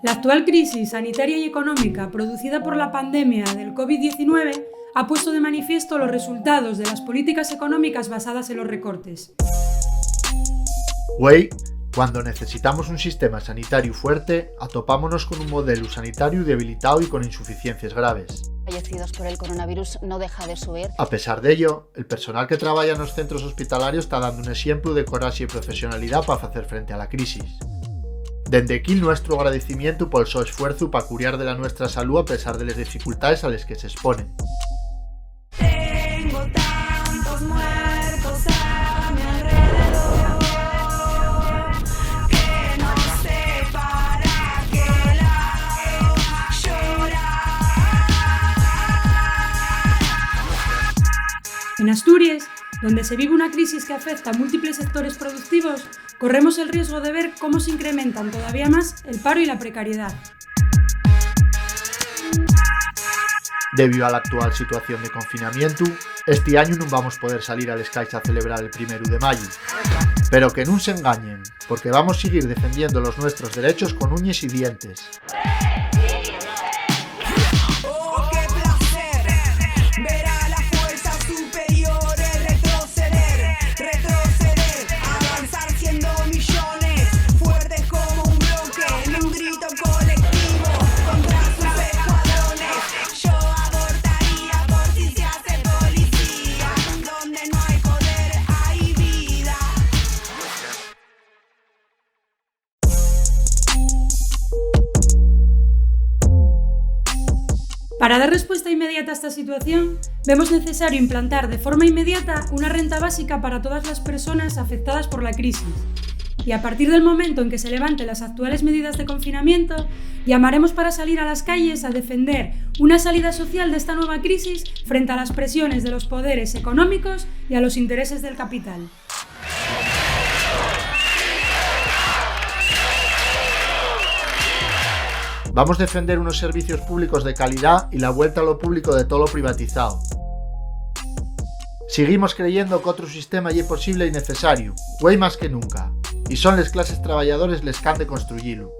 La actual crisis sanitaria y económica producida por la pandemia del COVID-19 ha puesto de manifiesto los resultados de las políticas económicas basadas en los recortes. Güey, cuando necesitamos un sistema sanitario fuerte, atopámonos con un modelo sanitario debilitado y con insuficiencias graves. Fallecidos por el coronavirus no deja de subir. A pesar de ello, el personal que trabaja en los centros hospitalarios está dando un ejemplo de coraje y profesionalidad para hacer frente a la crisis. Dende aquí nuestro agradecimiento por su esfuerzo para cuidar de la nuestra salud a pesar de las dificultades a las que se exponen. Tengo tantos muertos a mi alrededor que no sé para qué lado llorar. En Asturias, donde se vive una crisis que afecta a múltiples sectores productivos, corremos el riesgo de ver cómo se incrementan todavía más el paro y la precariedad. Debido a la actual situación de confinamiento, este año no vamos a poder salir a las calles a celebrar el 1 de mayo. Pero que no se engañen, porque vamos a seguir defendiendo los nuestros derechos con uñas y dientes. Para dar respuesta inmediata a esta situación, vemos necesario implantar de forma inmediata una renta básica para todas las personas afectadas por la crisis. Y a partir del momento en que se levanten las actuales medidas de confinamiento, llamaremos para salir a las calles a defender una salida social de esta nueva crisis frente a las presiones de los poderes económicos y a los intereses del capital. Vamos a defender unos servicios públicos de calidad y la vuelta a lo público de todo lo privatizado. Seguimos creyendo que otro sistema es posible y necesario, güey más que nunca, y son las clases trabajadoras les que han de construirlo.